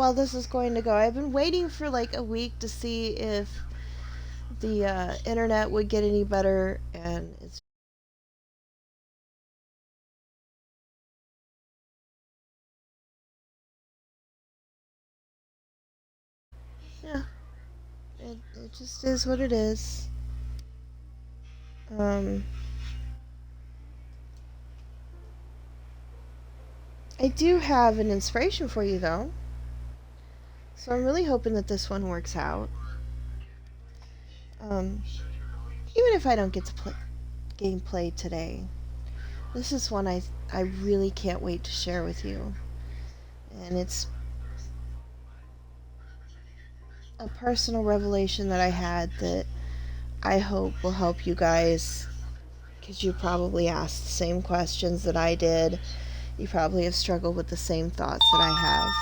well this is going to go. I've been waiting for like a week to see if the internet would get any better, and it's yeah, it just is what it is. Um, I do have an inspiration for you though, so I'm really hoping that this one works out. Um, Even if I don't get to play gameplay today, this is one I really can't wait to share with you, and it's a personal revelation that I had that I hope will help you guys, because you probably asked the same questions that I did. You probably have struggled with the same thoughts that I have.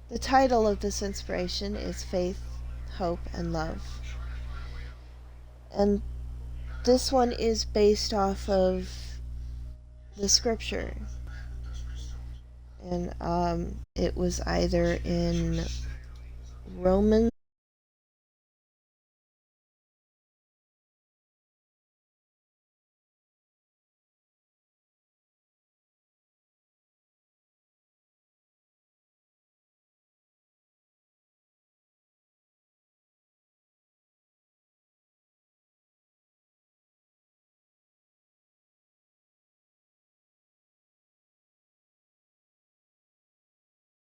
The title of this inspiration is Faith, Hope, and Love. And this one is based off of the scripture. And it was either in Romans.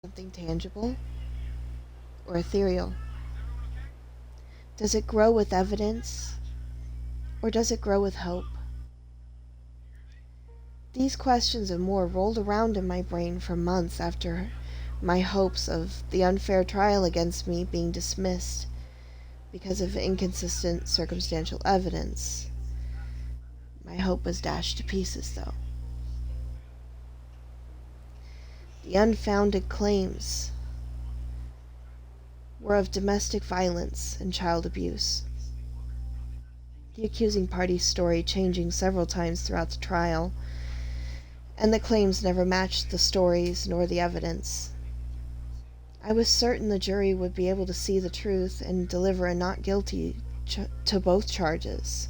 Something tangible or ethereal? Does it grow with evidence or does it grow with hope? These questions and more rolled around in my brain for months after my hopes of the unfair trial against me being dismissed because of inconsistent circumstantial evidence. My hope was dashed to pieces, though. The unfounded claims were of domestic violence and child abuse. The accusing party's story changing several times throughout the trial, and the claims never matched the stories nor the evidence. I was certain the jury would be able to see the truth and deliver a not guilty to both charges.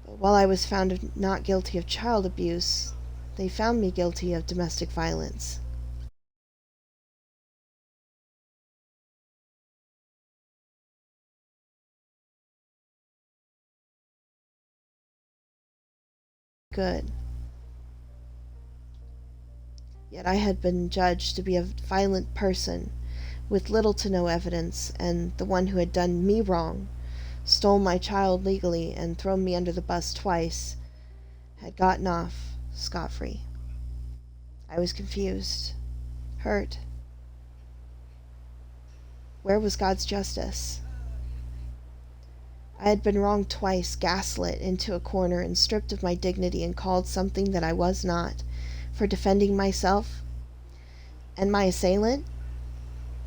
But while I was found not guilty of child abuse, they found me guilty of domestic violence. Good. Yet I had been judged to be a violent person with little to no evidence, and the one who had done me wrong, stole my child legally, and thrown me under the bus twice, had gotten off scot-free. I was confused, hurt. Where was God's justice? I had been wronged twice, gaslit into a corner, and stripped of my dignity and called something that I was not, for defending myself, and my assailant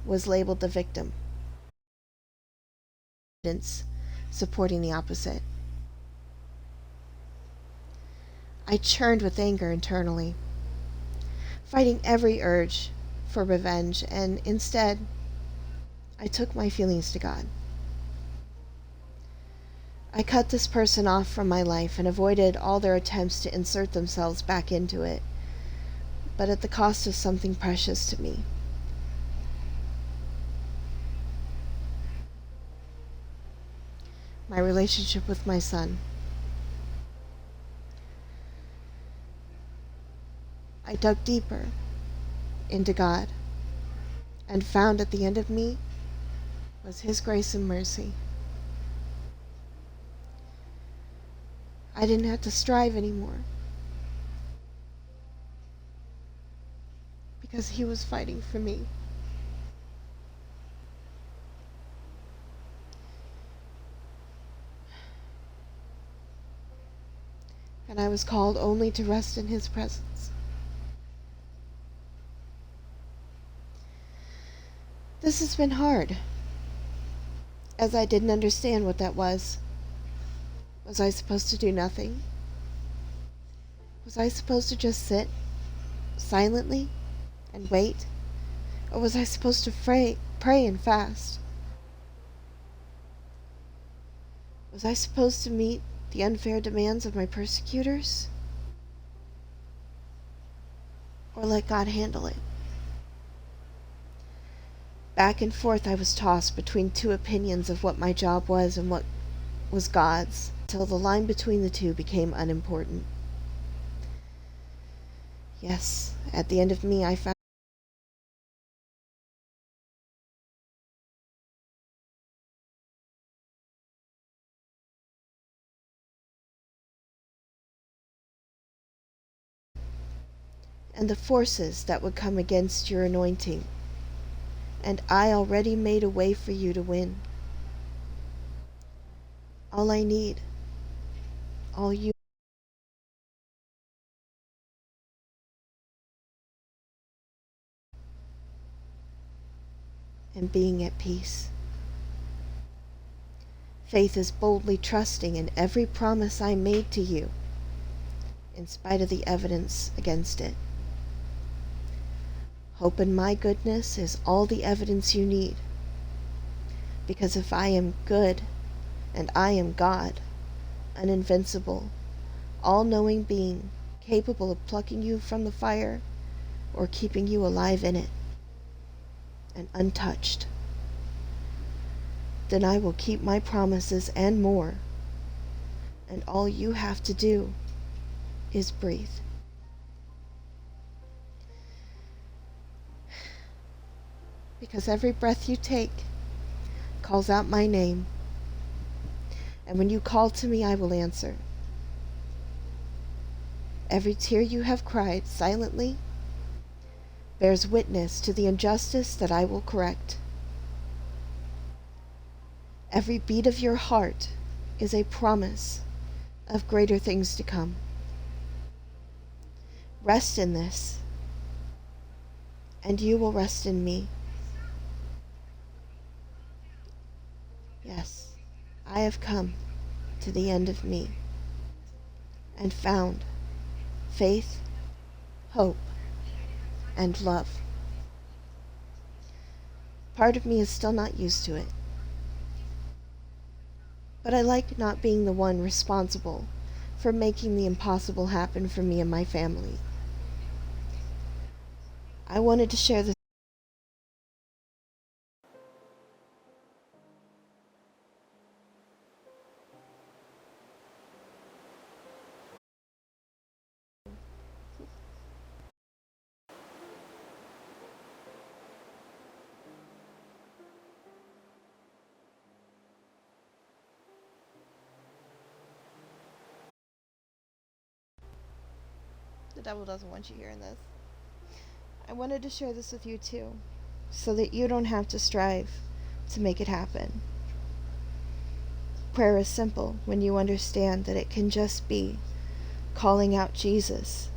was labeled the victim, supporting the opposite. I churned with anger internally, fighting every urge for revenge, and instead, I took my feelings to God. I cut this person off from my life and avoided all their attempts to insert themselves back into it, but at the cost of something precious to me. My relationship with my son. I dug deeper into God and found at the end of me was His grace and mercy. I didn't have to strive anymore because He was fighting for me. And I was called only to rest in His presence. This has been hard, as I didn't understand what that was. Was I supposed to do nothing? Was I supposed to just sit silently and wait? Or was I supposed to pray and fast? Was I supposed to meet the unfair demands of my persecutors? Or let God handle it? Back and forth I was tossed between two opinions of what my job was and what was God's, till the line between the two became unimportant. Yes, at the end of me I found and the forces that would come against your anointing, and I already made a way for you to win. All I need, all you, and being at peace. Faith is boldly trusting in every promise I made to you, in spite of the evidence against it. Hope in my goodness is all the evidence you need, because if I am good, and I am God, an invincible, all-knowing being, capable of plucking you from the fire or keeping you alive in it, and untouched, then I will keep my promises and more, and all you have to do is breathe. Because every breath you take calls out my name, and when you call to me, I will answer. Every tear you have cried silently bears witness to the injustice that I will correct. Every beat of your heart is a promise of greater things to come. Rest in this, and you will rest in me. Yes, I have come to the end of me and found faith, hope, and love. Part of me is still not used to it, but I like not being the one responsible for making the impossible happen for me and my family. I wanted to share this. The devil doesn't want you hearing this. I wanted to share this with you too, so that you don't have to strive to make it happen. Prayer is simple when you understand that it can just be calling out Jesus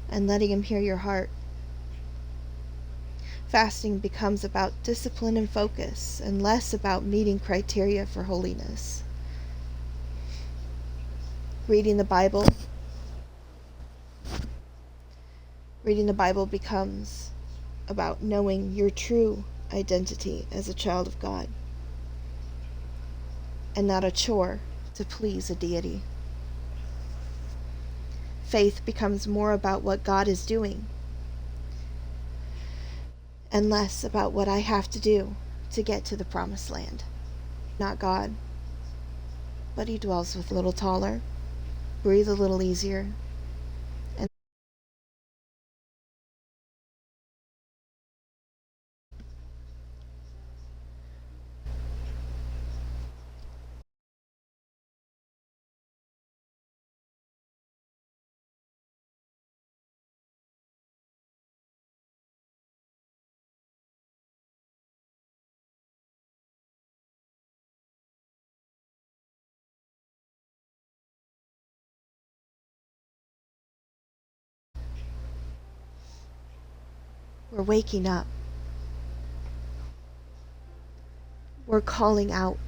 and letting him hear your heart. Fasting becomes about discipline and focus, and less about meeting criteria for holiness. Reading the Bible becomes about knowing your true identity as a child of God, and not a chore to please a deity. Faith becomes more about what God is doing, and less about what I have to do to get to the promised land. Not God, but he dwells with a little taller, breathe a little easier, and we're waking up. We're calling out.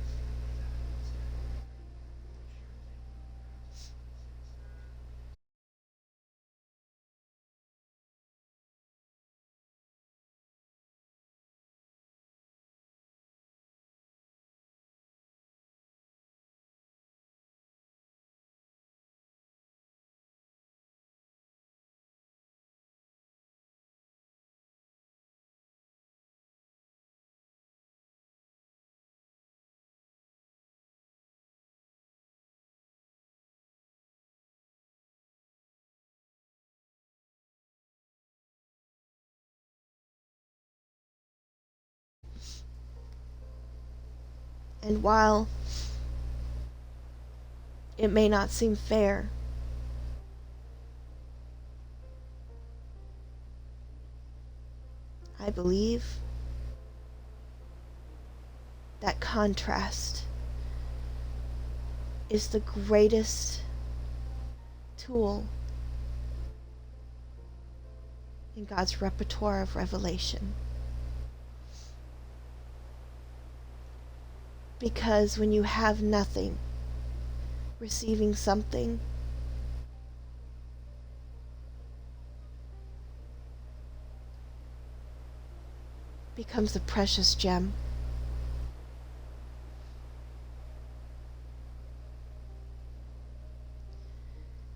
And while it may not seem fair, I believe that contrast is the greatest tool in God's repertoire of revelation. Because when you have nothing, receiving something becomes a precious gem.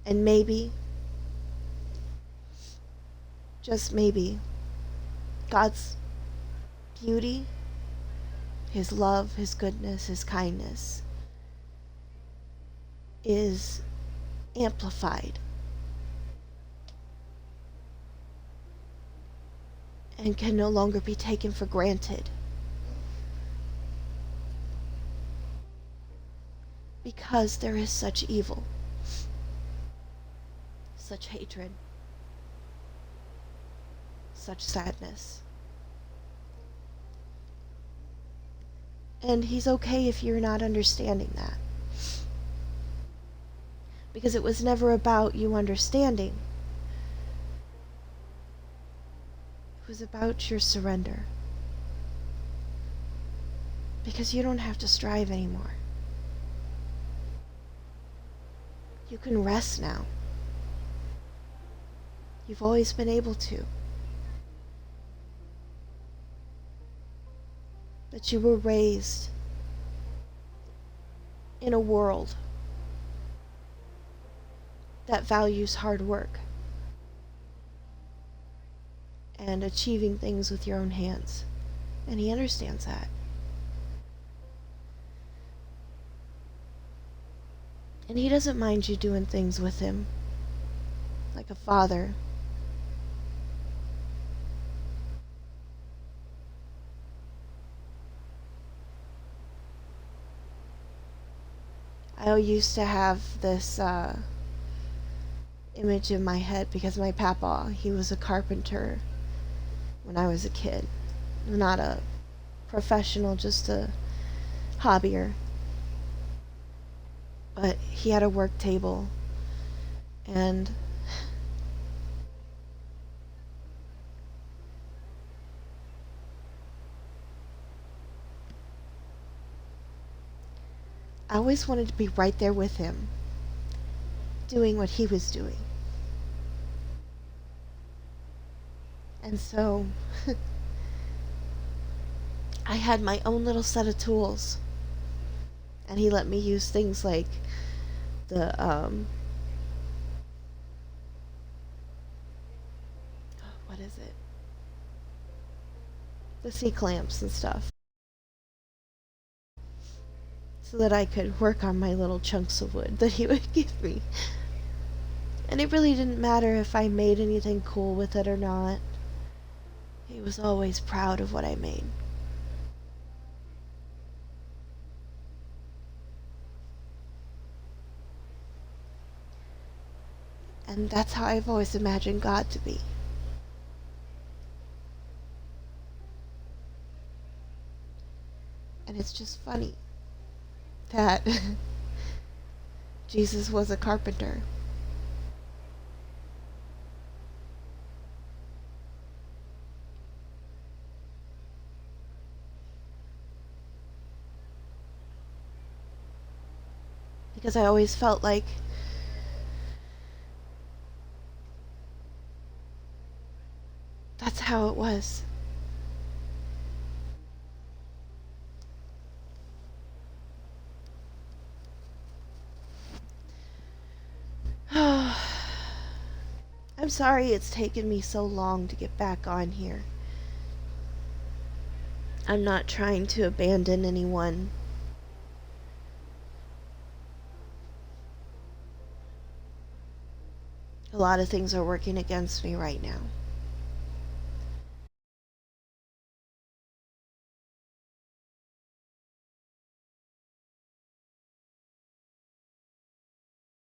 And maybe, just maybe, God's beauty, His love, His goodness, His kindness is amplified and can no longer be taken for granted because there is such evil, such hatred, such sadness. And He's okay if you're not understanding that. Because it was never about you understanding. It was about your surrender. Because you don't have to strive anymore. You can rest now. You've always been able to. But you were raised in a world that values hard work and achieving things with your own hands. And He understands that. And He doesn't mind you doing things with Him, like a father. I used to have this image in my head because my papa, he was a carpenter when I was a kid. Not a professional, just a hobbyer. But he had a work table, and I always wanted to be right there with him, doing what he was doing. And so I had my own little set of tools, and he let me use things like the what is it? The C-clamps and stuff, so that I could work on my little chunks of wood that he would give me. And it really didn't matter if I made anything cool with it or not. He was always proud of what I made. And that's how I've always imagined God to be. And it's just funny that Jesus was a carpenter. Because I always felt like that's how it was. I'm sorry it's taken me so long to get back on here. I'm not trying to abandon anyone. A lot of things are working against me right now.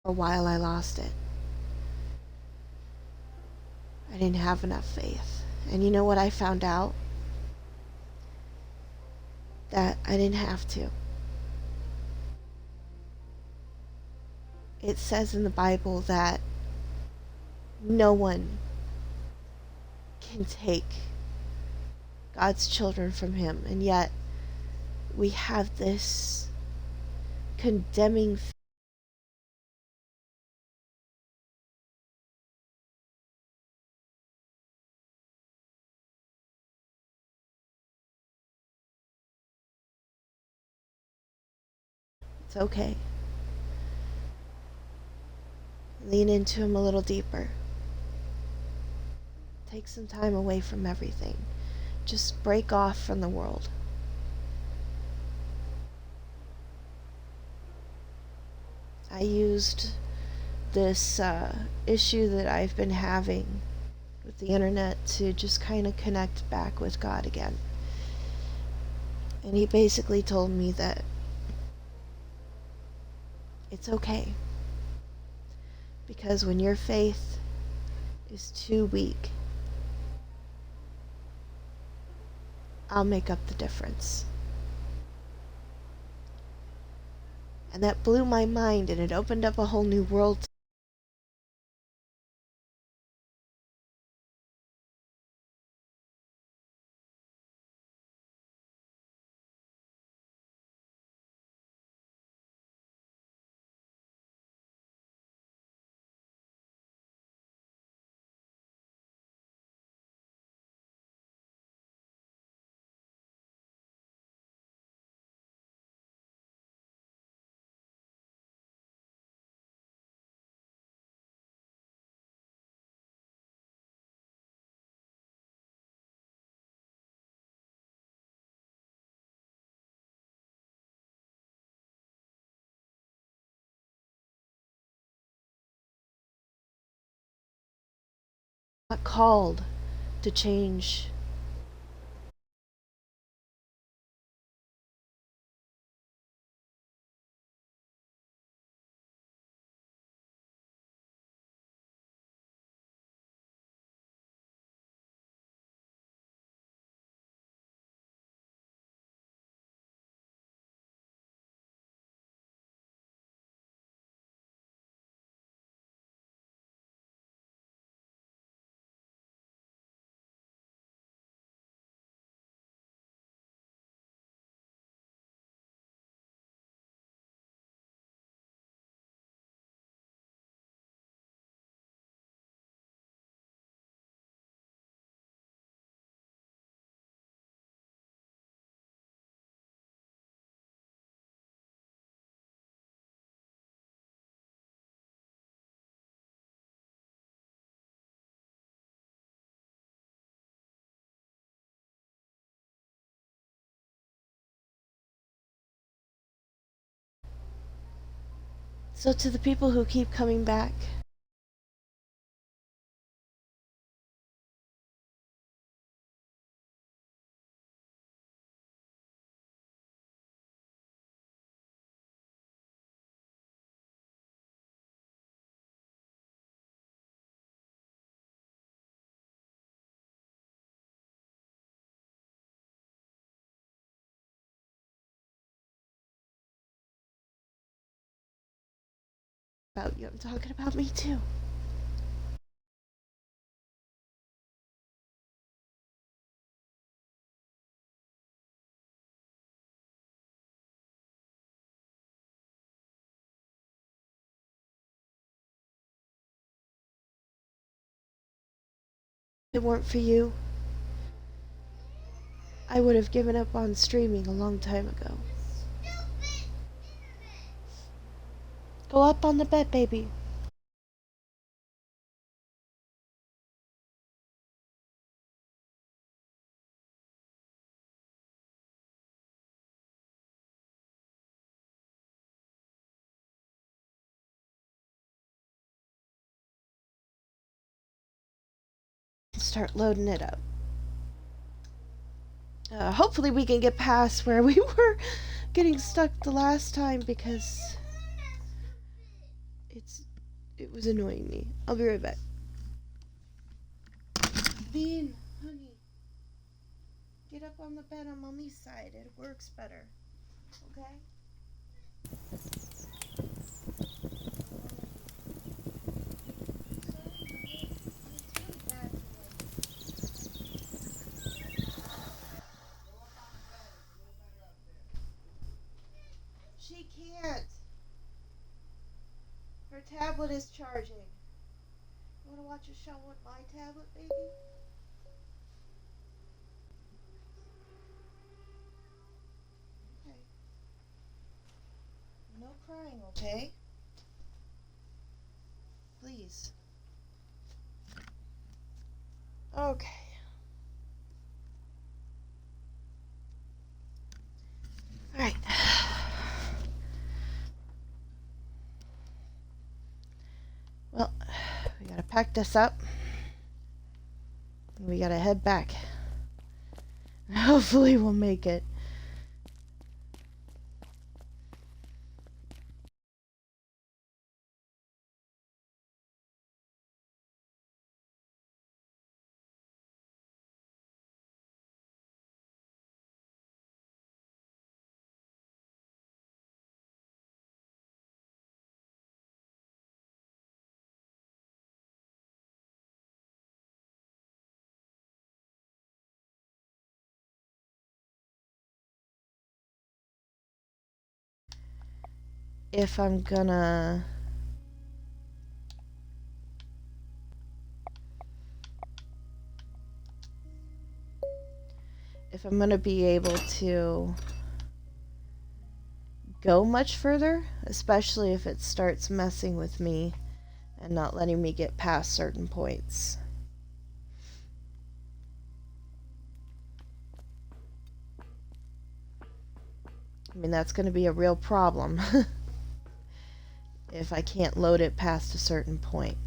For a while, I lost it. I didn't have enough faith. And you know what I found out? That I didn't have to. It says in the Bible that no one can take God's children from him, and yet we have this condemning. It's okay. Lean into him a little deeper. Take some time away from everything. Just break off from the world. I used this issue that I've been having with the internet to just kind of connect back with God again. And he basically told me that it's okay. Because when your faith is too weak, I'll make up the difference. And that blew my mind, and it opened up a whole new world. Not called to change. So to the people who keep coming back, about you, I'm talking about me too. If it weren't for you, I would have given up on streaming a long time ago. Go up on the bed, baby. Start loading it up. Hopefully we can get past where we were getting stuck the last time, because It was annoying me. I'll be right back. Bean, honey, get up on the bed on Mommy's side. It works better. Okay? She can't. Her tablet is charging. You want to watch a show on my tablet, baby? Okay. No crying, okay? Please. Okay. Alright. Well, we gotta pack this up. We gotta head back. Hopefully we'll make it. If I'm gonna... If I'm gonna be able to go much further, especially if it starts messing with me and not letting me get past certain points. I mean, that's going to be a real problem if I can't load it past a certain point.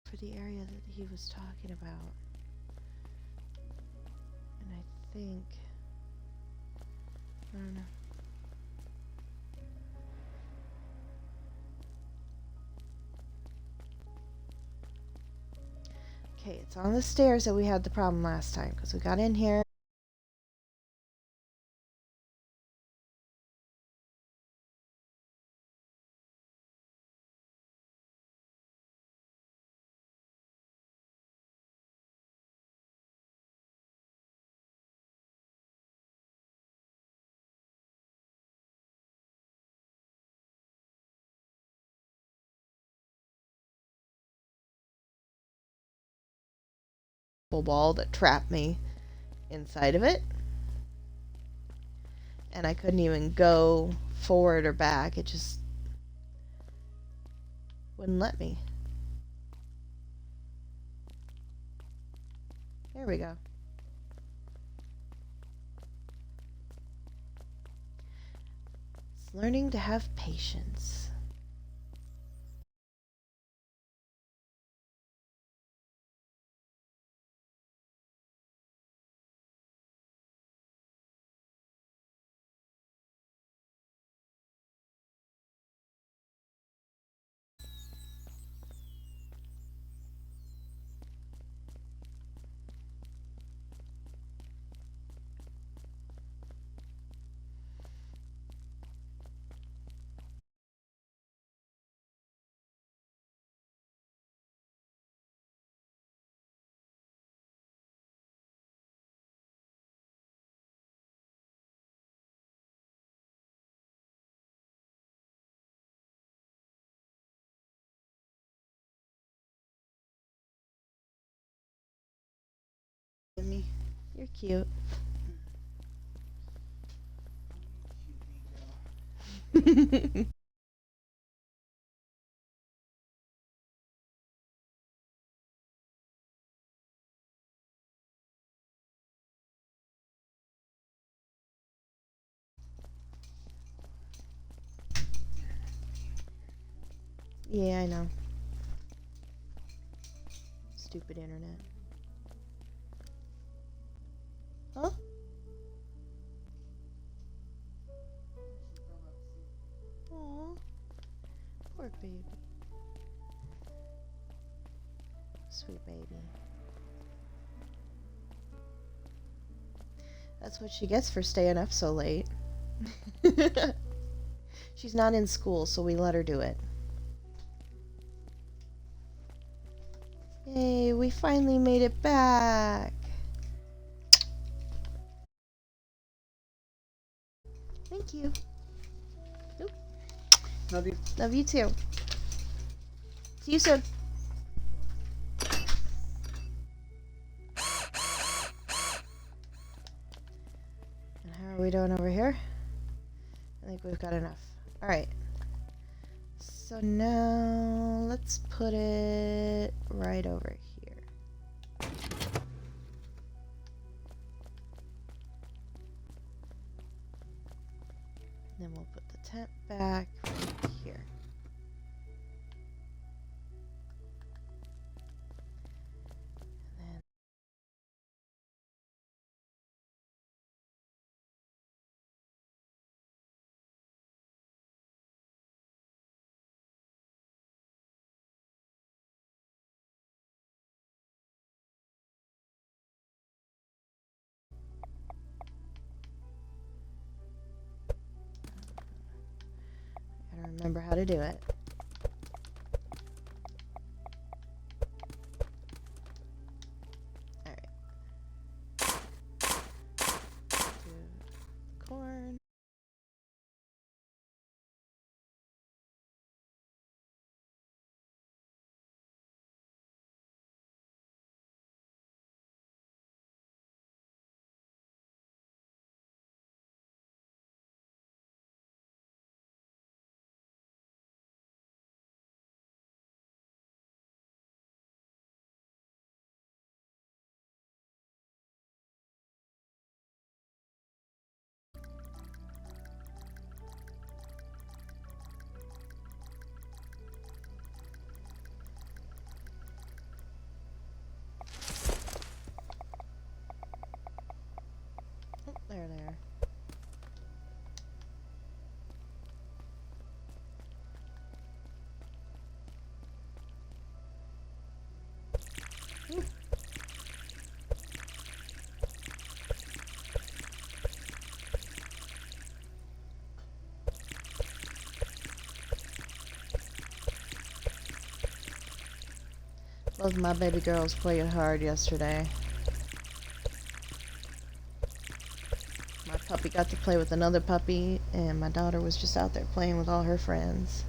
For the area that he was talking about. And I think... I don't know. Okay, it's on the stairs that we had the problem last time, because we got in here. Wall that trapped me inside of it. And I couldn't even go forward or back. It just wouldn't let me. There we go. It's learning to have patience. Me. You're cute. Yeah, I know. Stupid internet. baby. Sweet baby. That's what she gets for staying up so late. She's not in school, so we let her do it. Yay, we finally made it back. Thank you. Oop. Love you. Love you too. See you soon. And how are we doing over here? I think we've got enough. Alright. So now let's put it right over here. Then we'll put the tent back right here. And then I gotta remember how to do it. Alright. Do corn. Oh, there. Ooh. Both my baby girls played hard yesterday. My puppy got to play with another puppy, and my daughter was just out there playing with all her friends.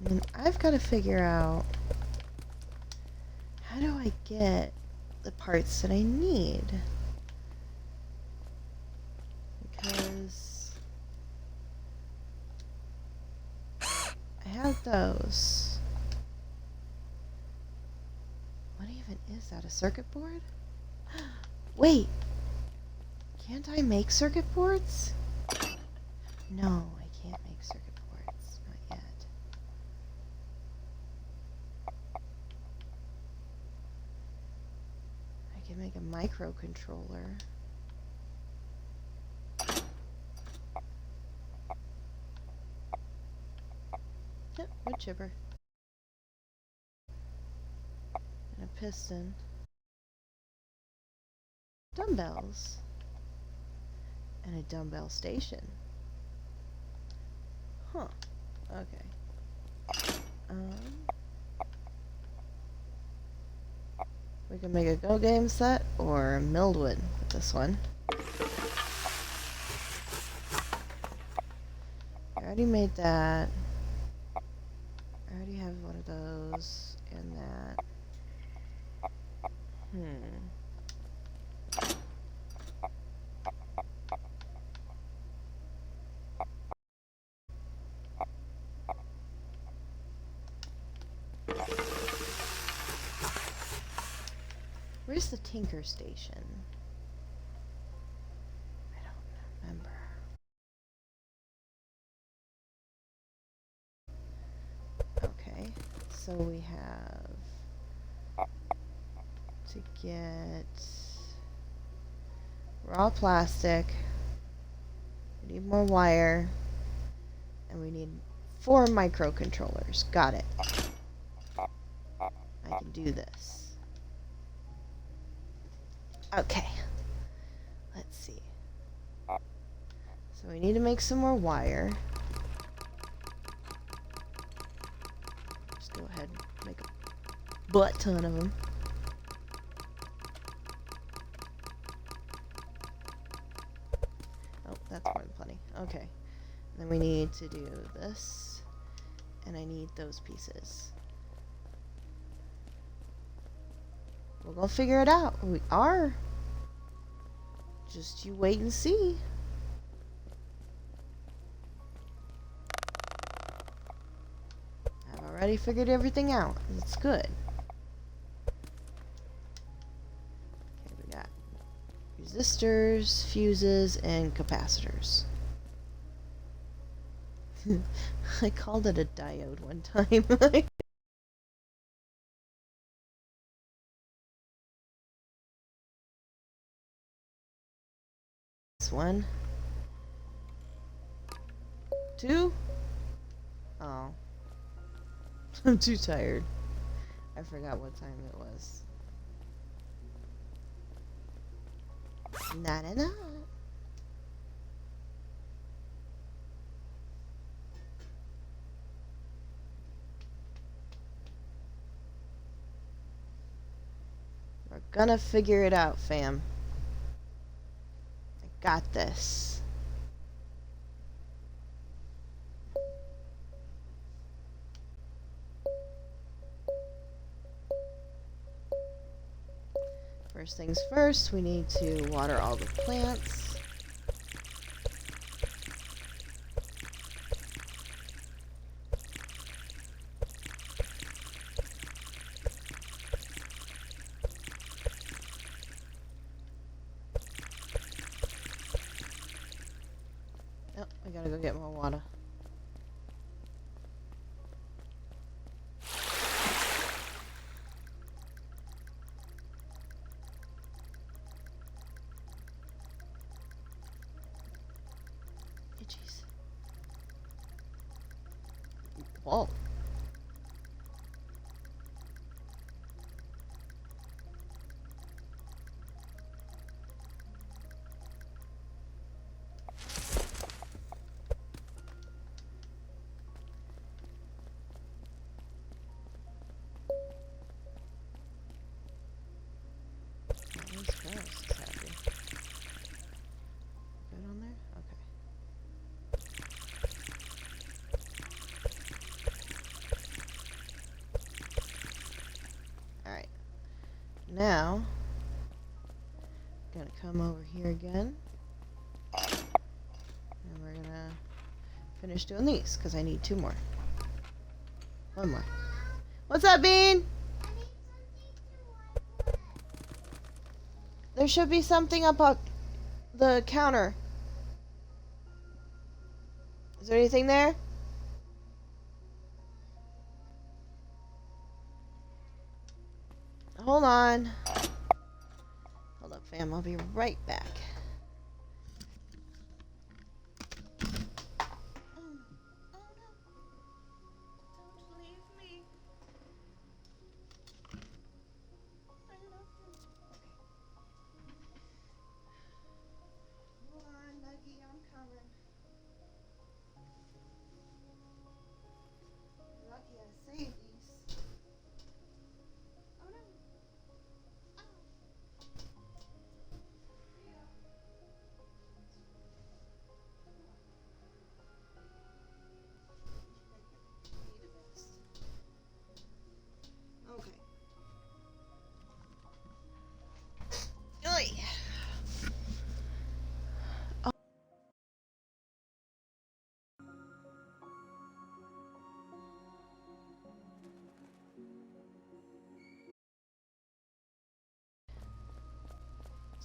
And I've got to figure out, how do I get the parts that I need? Because I have those. What even is that? A circuit board? Wait! Can't I make circuit boards? No, I can't make circuit boards. Not yet. I can make a microcontroller. Yep, wood chipper. And a piston. Dumbbells. And a dumbbell station. Huh. Okay. We can make a Go Game set or Mildwood with this one. I already made that. I already have one of those and that. Where's the Tinker Station? I don't remember. Okay, so we have to get raw plastic, We need more wire. And we need 4 microcontrollers. Got it. I can do this. Okay. Let's see. So we need to make some more wire. Just go ahead and make a butt ton of them. Oh, that's more than plenty. Okay. Then we need to do this. And I need those pieces. We're gonna figure it out. We are. Just you wait and see. I've already figured everything out. It's good. Okay, we got resistors, fuses, and capacitors. I called it a diode one time. This one. 2. Oh. I'm too tired. I forgot what time it was. Not enough. We're gonna figure it out, fam. I got this. First things first, we need to water all the plants. Oh, I gotta go get more water. Jeez. Whoa. That one's gross. It's happy. Good on there? Okay. Alright. Now, gonna come over here again. And we're gonna finish doing these, because I need 2 more. 1 more. What's up, Bean? There should be something up on the counter. Is there anything there? Hold on. Hold up, fam. I'll be right back.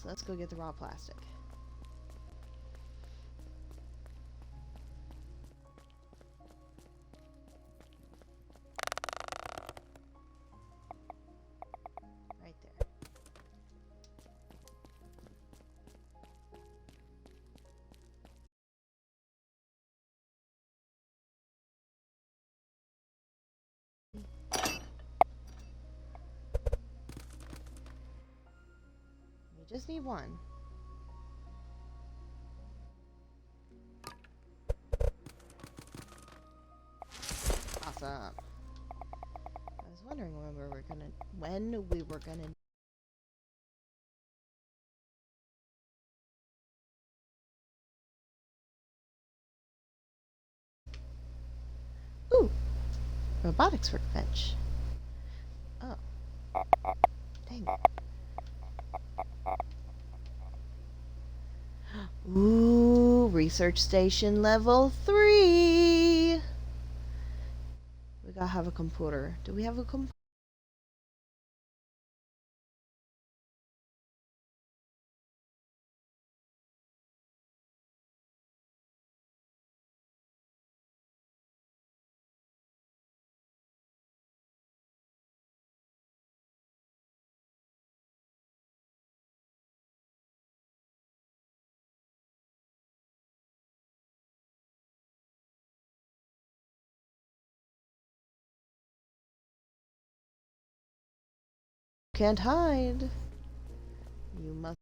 So let's go get the raw plastic. Just need one. Awesome. I was wondering when we were gonna Ooh, robotics workbench. Oh, dang it. Ooh, research station level 3. We gotta have a computer. Do we have a computer? Can't hide. You must.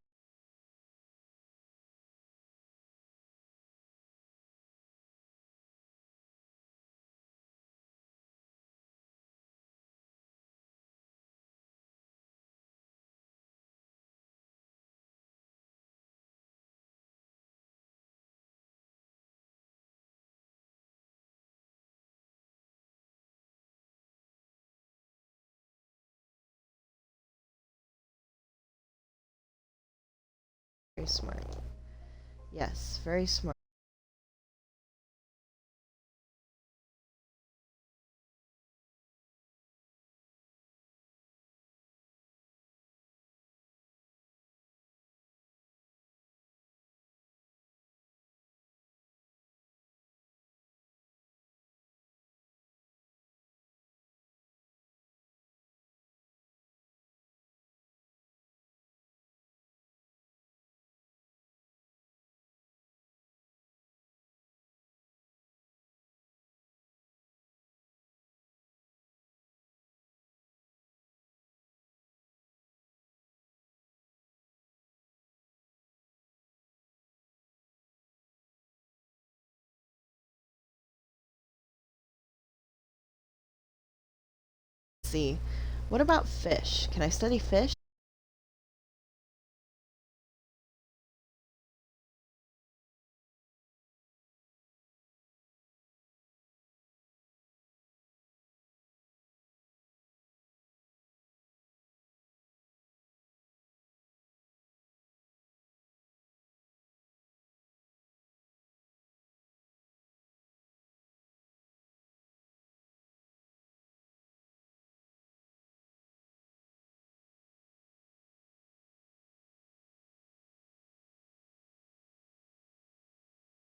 Very smart. Yes, very smart. Let's see. What about fish? Can I study fish?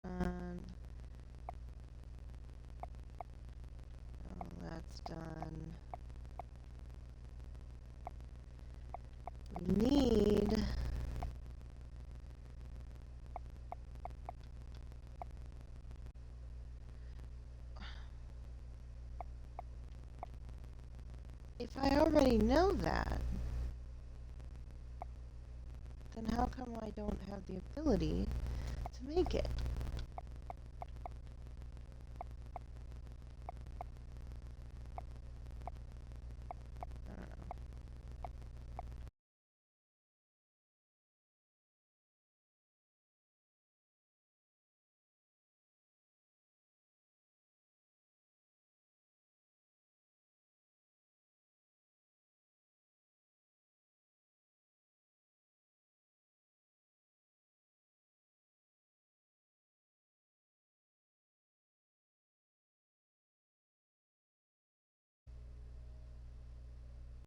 Um, oh, that's done. We need. If I already know that, then how come I don't have the ability to make it?